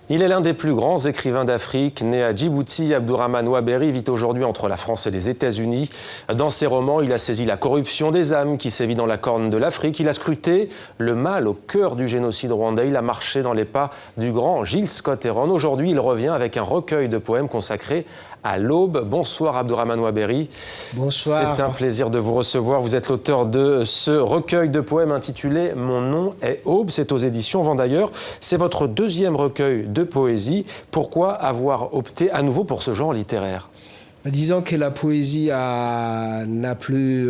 Il est l'un des plus grands écrivains d'Afrique. Né à Djibouti, Abdourahmane Ouaberi vit aujourd'hui entre la France et les États-Unis. Dans ses romans, il a saisi la corruption des âmes qui sévit dans la corne de l'Afrique. Il a scruté le mal au cœur du génocide rwandais. Il a marché dans les pas du grand Gilles Scott-Heron. Aujourd'hui, il revient avec un recueil de poèmes consacré à l'aube. Bonsoir Abdourahmane Ouaberi. Bonsoir. C'est un plaisir de vous recevoir. Vous êtes l'auteur de ce recueil de poèmes intitulé « Mon nom est Aube ». C'est aux éditions Vendailleurs. C'est votre deuxième recueil de poésie. Pourquoi avoir opté à nouveau pour ce genre littéraire ? Disons que la poésie n'a plus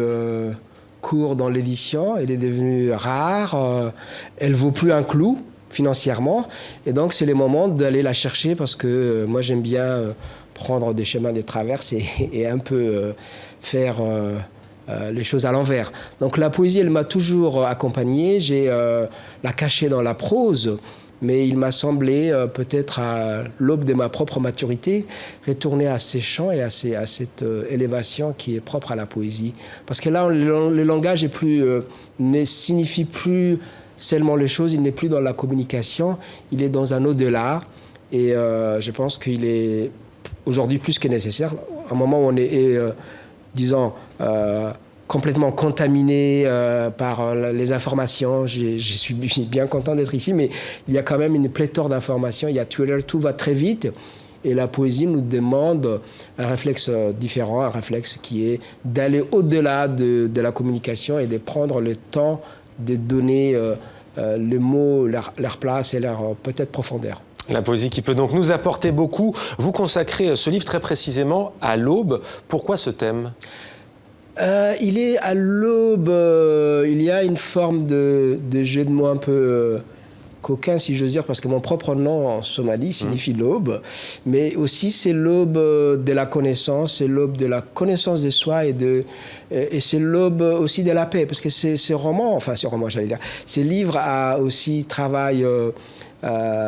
cours dans l'édition. Elle est devenue rare. Elle ne vaut plus un clou financièrement. Et donc, c'est le moment d'aller la chercher parce que moi, j'aime bien prendre des chemins de traverse et un peu faire les choses à l'envers. Donc, la poésie, elle m'a toujours accompagné. J'ai la cachée dans la prose. Mais il m'a semblé, peut-être à l'aube de ma propre maturité, retourner à ces chants et à cette élévation qui est propre à la poésie. Parce que là, le langage ne signifie plus seulement les choses, il n'est plus dans la communication, il est dans un au-delà. Et je pense qu'il est aujourd'hui plus que nécessaire. À un moment où on est, disons, complètement contaminé par les informations. Je suis bien content d'être ici, mais il y a quand même une pléthore d'informations. Il y a Twitter, tout va très vite. Et la poésie nous demande un réflexe différent, un réflexe qui est d'aller au-delà de la communication et de prendre le temps de donner les mots, leur place et leur peut-être profondeur. La poésie qui peut donc nous apporter beaucoup. Vous consacrez ce livre très précisément à l'aube. Pourquoi ce thème ? Il est à l'aube, il y a une forme de jeu de mots un peu coquin, si j'ose dire, parce que mon propre nom en Somalie signifie l'aube, mais aussi c'est l'aube de la connaissance, c'est l'aube de la connaissance de soi et c'est l'aube aussi de la paix, parce que ce roman, ces livres a aussi travaillé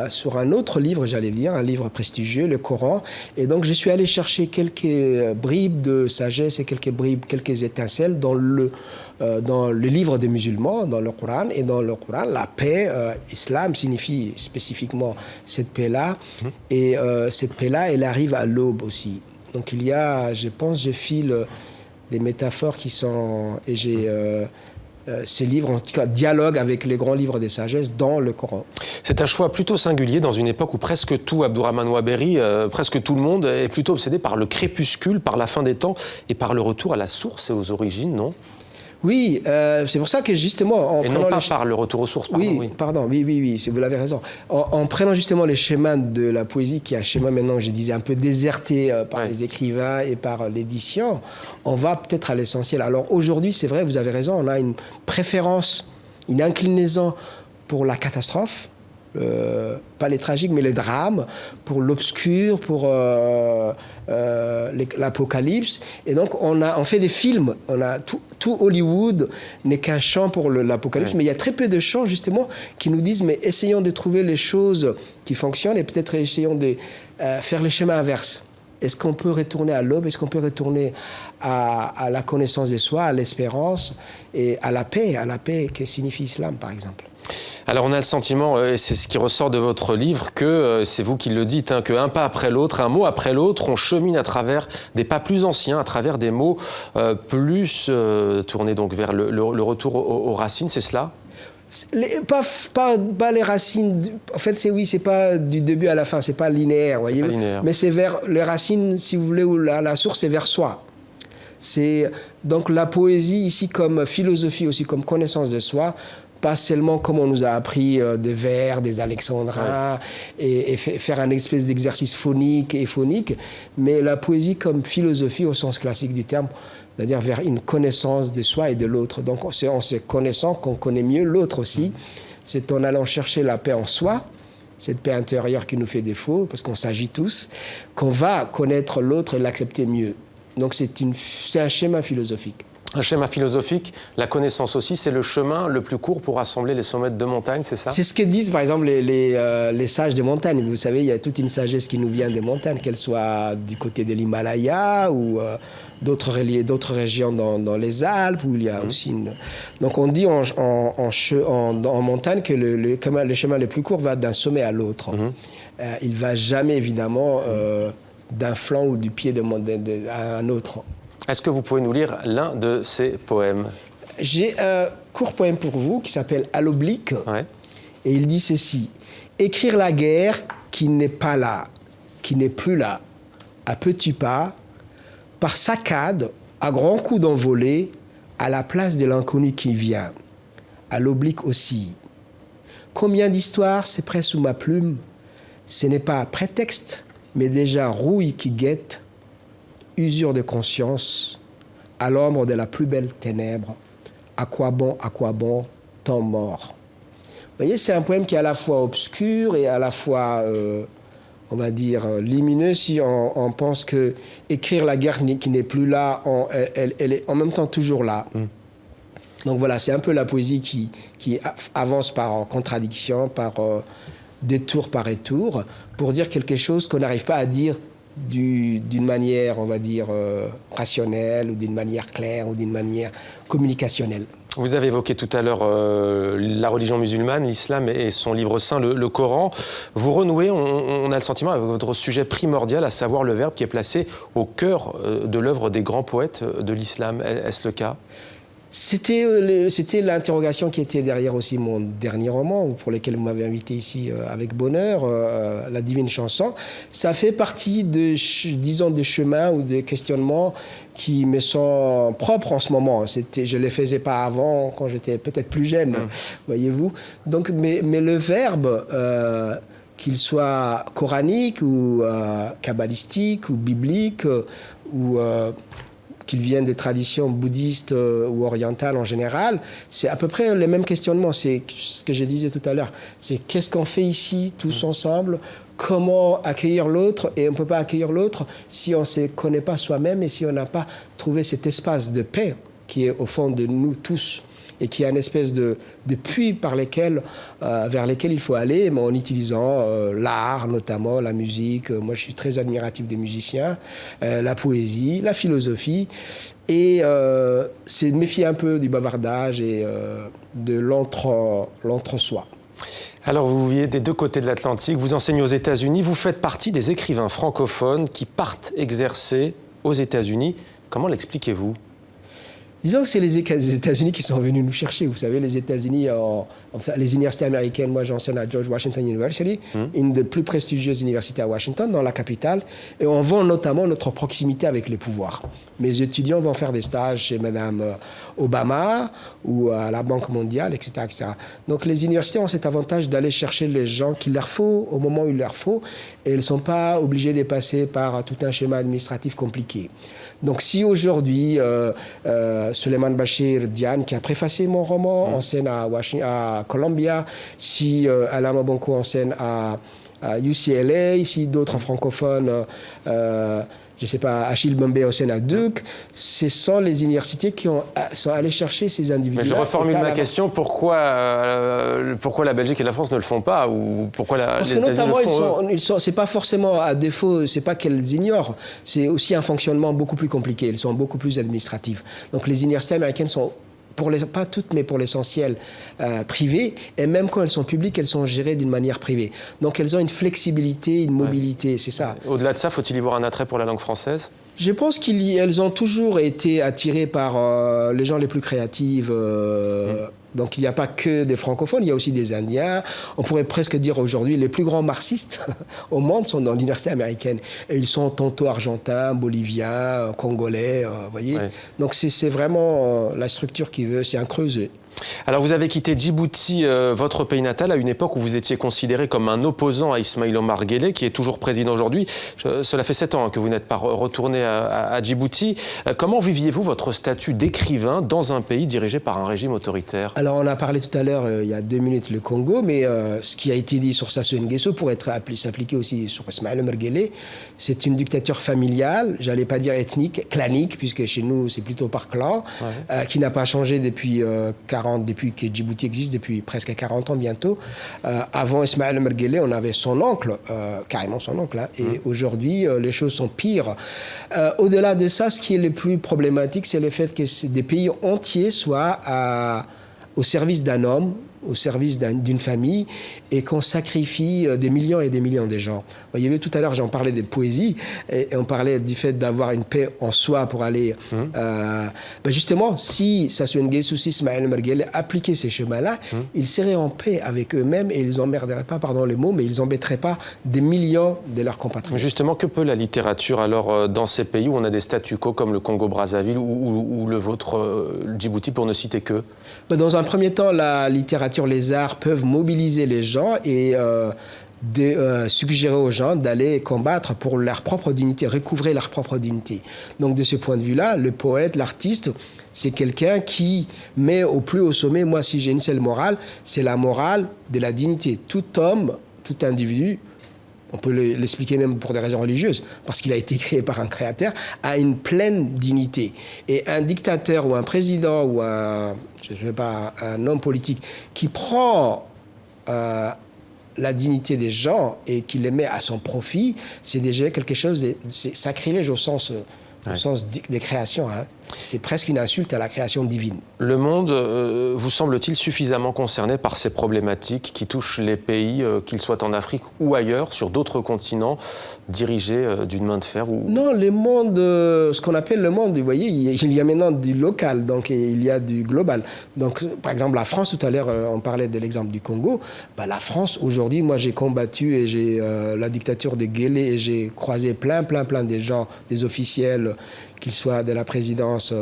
sur un autre livre, j'allais dire, un livre prestigieux, le Coran. Et donc, je suis allé chercher quelques bribes de sagesse et quelques étincelles dans le livre des musulmans, dans le Coran. Et dans le Coran, la paix, islam signifie spécifiquement cette paix-là. Et cette paix-là, elle arrive à l'aube aussi. Donc, il y a, je pense, je file des métaphores qui sont... Et j'ai... ces livres, en tout cas, dialoguent avec les grands livres des sagesses dans le Coran. C'est un choix plutôt singulier dans une époque où presque tout, Abdourahmane Ouaberi, presque tout le monde est plutôt obsédé par le crépuscule, par la fin des temps et par le retour à la source et aux origines, non ? Oui, c'est pour ça que justement... Et non pas par le retour aux sources, pardon. Oui, vous l'avez raison. En prenant justement les schémas de la poésie, qui est un schéma maintenant, je disais, un peu déserté par les écrivains et par l'édition, on va peut-être à l'essentiel. Alors aujourd'hui, c'est vrai, vous avez raison, on a une préférence, une inclinaison pour la catastrophe, pas les tragiques, mais les drames, pour l'obscur, pour l'apocalypse. Et donc, on fait des films. Tout Hollywood n'est qu'un chant pour l'apocalypse, mais il y a très peu de chants, justement, qui nous disent, mais essayons de trouver les choses qui fonctionnent et peut-être essayons de faire les schémas inverses. Est-ce qu'on peut retourner à l'aube? Est-ce qu'on peut retourner à la connaissance de soi, à l'espérance et à la paix que signifie l'islam, par exemple? Alors on a le sentiment, et c'est ce qui ressort de votre livre, que c'est vous qui le dites, qu'un pas après l'autre, un mot après l'autre, on chemine à travers des pas plus anciens, à travers des mots plus tournés donc vers le retour aux racines, c'est cela ? Pas les racines. En fait, c'est pas du début à la fin, c'est pas linéaire, voyez. Mais c'est vers les racines, si vous voulez, ou la source, c'est vers soi. C'est donc la poésie ici comme philosophie aussi, comme connaissance de soi. Pas seulement comme on nous a appris des vers, des alexandrins, et faire un espèce d'exercice phonique et phonique, mais la poésie comme philosophie au sens classique du terme, c'est-à-dire vers une connaissance de soi et de l'autre. Donc c'est en se connaissant qu'on connaît mieux l'autre aussi. C'est en allant chercher la paix en soi, cette paix intérieure qui nous fait défaut, parce qu'on s'agit tous, qu'on va connaître l'autre et l'accepter mieux. Donc c'est un schéma philosophique. Un schéma philosophique, la connaissance aussi, c'est le chemin le plus court pour rassembler les sommets de montagne, c'est ça? C'est ce que disent par exemple les sages des montagnes. Vous savez, il y a toute une sagesse qui nous vient des montagnes, qu'elle soit du côté de l'Himalaya ou d'autres régions dans les Alpes, où il y a aussi une... Donc on dit en montagne que le chemin le plus court va d'un sommet à l'autre. Il ne va jamais évidemment d'un flanc ou du pied à un autre. Est-ce que vous pouvez nous lire l'un de ces poèmes? J'ai un court poème pour vous qui s'appelle « À l'oblique ». Ouais. Et il dit ceci. « Écrire la guerre qui n'est pas là, qui n'est plus là, à petits pas, par saccades, à grands coups d'envolée, à la place de l'inconnu qui vient. À l'oblique aussi. Combien d'histoires c'est près sous ma plume? Ce n'est pas prétexte, mais déjà rouille qui guette, usure de conscience, à l'ombre de la plus belle ténèbre. À quoi bon, temps mort. » Vous voyez, c'est un poème qui est à la fois obscur et à la fois, on va dire, lumineux si on pense que écrire la guerre qui n'est plus là, elle est en même temps toujours là. Donc voilà, c'est un peu la poésie qui avance par contradiction, par détour par détour, pour dire quelque chose qu'on n'arrive pas à dire d'une manière, on va dire, rationnelle, ou d'une manière claire, ou d'une manière communicationnelle. Vous avez évoqué tout à l'heure la religion musulmane, l'islam et son livre saint, le Coran. Vous renouez, on a le sentiment, avec votre sujet primordial, à savoir le verbe qui est placé au cœur de l'œuvre des grands poètes de l'islam. Est-ce le cas ? C'était l'interrogation qui était derrière aussi mon dernier roman, pour lequel vous m'avez invité ici avec bonheur, La Divine Chanson. Ça fait partie disons, des chemins ou des questionnements qui me sont propres en ce moment. Je ne les faisais pas avant, quand j'étais peut-être plus jeune, voyez-vous. Donc, mais le verbe, qu'il soit coranique ou kabbalistique ou biblique ou... qu'ils viennent des traditions bouddhistes ou orientales en général, c'est à peu près les mêmes questionnements. C'est ce que je disais tout à l'heure. C'est qu'est-ce qu'on fait ici, tous ensemble? Comment accueillir l'autre? Et on ne peut pas accueillir l'autre si on ne se connaît pas soi-même et si on n'a pas trouvé cet espace de paix qui est au fond de nous tous et qui est une espèce de puits vers lesquels il faut aller, mais en utilisant l'art, notamment la musique. Moi, je suis très admiratif des musiciens, la poésie, la philosophie. Et c'est méfier un peu du bavardage et de l'entre-soi. Alors, vous vivez des deux côtés de l'Atlantique, vous enseignez aux États-Unis, vous faites partie des écrivains francophones qui partent exercer aux États-Unis. Comment l'expliquez-vous ? Disons que c'est les États-Unis qui sont venus nous chercher. Vous savez, les États-Unis, les universités américaines, moi j'enseigne à George Washington University, une des plus prestigieuses universités à Washington, dans la capitale, et on vend notamment notre proximité avec les pouvoirs. Mes étudiants vont faire des stages chez Madame Obama ou à la Banque mondiale, etc., etc. Donc les universités ont cet avantage d'aller chercher les gens qu'il leur faut au moment où il leur faut, et elles ne sont pas obligées de passer par tout un schéma administratif compliqué. Donc si aujourd'hui, Souleymane Bachir Diane, qui a préfacé mon roman, enseigne à Columbia, si Alain Mabonko enseigne à UCLA, si d'autres francophones, je ne sais pas, Achille Bombay enseigne à Duke, ce sont les universités qui sont allées chercher ces individus-là. Mais je reformule ma question, pourquoi la Belgique et la France ne le font pas, ou pourquoi Parce les que États-Unis notamment, le font c'est pas forcément à défaut, c'est pas qu'elles ignorent, c'est aussi un fonctionnement beaucoup plus compliqué, elles sont beaucoup plus administratives. Donc les universités américaines sont, pas toutes, mais pour l'essentiel, privées, et même quand elles sont publiques, elles sont gérées d'une manière privée. Donc elles ont une flexibilité, une mobilité, c'est ça. Au-delà de ça, faut-il y voir un attrait pour la langue française ? Je pense qu'elles ont toujours été attirées par les gens les plus créatifs. Donc il n'y a pas que des francophones, il y a aussi des Indiens. On pourrait presque dire aujourd'hui les plus grands marxistes au monde sont dans l'université américaine. Et ils sont tantôt argentins, boliviens, congolais, vous voyez. Ouais. Donc c'est vraiment la structure qui veut, c'est un creuset. Alors vous avez quitté Djibouti, votre pays natal, à une époque où vous étiez considéré comme un opposant à Ismaïl Omar Guelleh, qui est toujours président aujourd'hui. Cela fait 7 ans que vous n'êtes pas retourné à Djibouti. Comment viviez-vous votre statut d'écrivain dans un pays dirigé par un régime autoritaire? Alors on a parlé tout à l'heure, il y a 2 minutes, le Congo, mais ce qui a été dit sur Sassou Nguesso pourrait s'appliquer aussi sur Ismaïl Omar Guelleh. C'est une dictature familiale, j'allais pas dire ethnique, clanique, puisque chez nous c'est plutôt par clan, qui n'a pas changé depuis depuis que Djibouti existe, depuis presque 40 ans bientôt. Avant Ismaïl Omar Guelleh, on avait son oncle, carrément son oncle, hein, et aujourd'hui, les choses sont pires. Au-delà de ça, ce qui est le plus problématique, c'est le fait que des pays entiers soient au service d'un homme, au service d'une famille, et qu'on sacrifie des millions et des millions de gens. Voyez, tout à l'heure, j'en parlais de poésie, et on parlait du fait d'avoir une paix en soi pour aller... justement, si Sassou Nguesso, si Ismaïl Omar Guelleh appliquaient ces chemins-là, ils seraient en paix avec eux-mêmes, et ils n'emmerderaient pas, pardon les mots, mais ils n'embêteraient pas des millions de leurs compatriotes. Justement, que peut la littérature, alors, dans ces pays où on a des statu quo comme le Congo-Brazzaville ou le vôtre, Djibouti, pour ne citer que? Dans un premier temps, la littérature, les arts peuvent mobiliser les gens et suggérer aux gens d'aller combattre pour leur propre dignité, recouvrer leur propre dignité. Donc de ce point de vue-là, le poète, l'artiste, c'est quelqu'un qui met au plus haut sommet, moi si j'ai une seule morale, c'est la morale de la dignité. Tout homme, tout individu, on peut l'expliquer même pour des raisons religieuses, parce qu'il a été créé par un créateur, a une pleine dignité. Et un dictateur ou un président ou un homme politique qui prend la dignité des gens et qui les met à son profit, c'est déjà quelque chose de sacrilège au sens des créations. Hein. C'est presque une insulte à la création divine. Le monde vous semble-t-il suffisamment concerné par ces problématiques qui touchent les pays, qu'ils soient en Afrique ou ailleurs, sur d'autres continents, dirigés d'une main de fer Non, le monde, ce qu'on appelle le monde, vous voyez, il y a maintenant du local, donc il y a du global. Donc, par exemple, la France, tout à l'heure, on parlait de l'exemple du Congo. La France, aujourd'hui, moi, j'ai combattu et j'ai la dictature de Guelleh et j'ai croisé plein de gens, des officiels, qu'ils soient de la présidence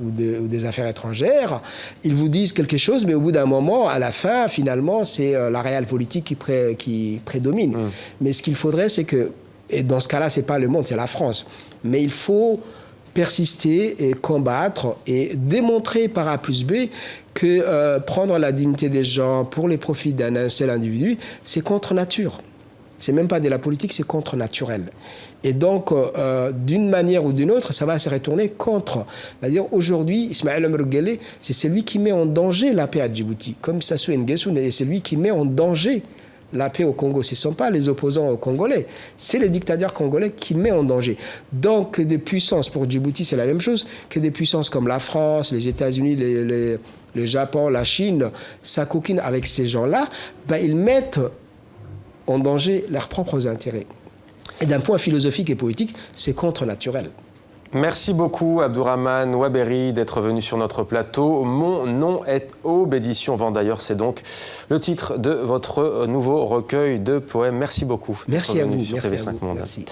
ou des affaires étrangères, ils vous disent quelque chose, mais au bout d'un moment, à la fin, finalement, c'est la réelle politique qui prédomine. Mais ce qu'il faudrait, c'est que, et dans ce cas-là, c'est pas le monde, c'est la France, mais il faut persister et combattre et démontrer par A plus B que prendre la dignité des gens pour les profits d'un seul individu, c'est contre nature. C'est même pas de la politique, c'est contre-naturel. Et donc, d'une manière ou d'une autre, ça va se retourner contre. C'est-à-dire, aujourd'hui, Ismaïl Omar Guelleh, c'est celui qui met en danger la paix à Djibouti. Comme Sassou Nguesso, c'est celui qui met en danger la paix au Congo. Ce ne sont pas les opposants congolais, c'est les dictateurs congolais qui mettent en danger. Donc, des puissances, pour Djibouti, c'est la même chose que des puissances comme la France, les États-Unis, le Japon, la Chine, s'acoquinent avec ces gens-là, ils mettent en danger leurs propres intérêts. Et d'un point philosophique et politique, c'est contre-naturel. Merci beaucoup, Abdourahmane Ouaberi, d'être venu sur notre plateau. Mon nom est Aube, édition Vendailleurs. C'est donc le titre de votre nouveau recueil de poèmes. Merci beaucoup. Merci à vous. Sur TV5 Monde. Merci.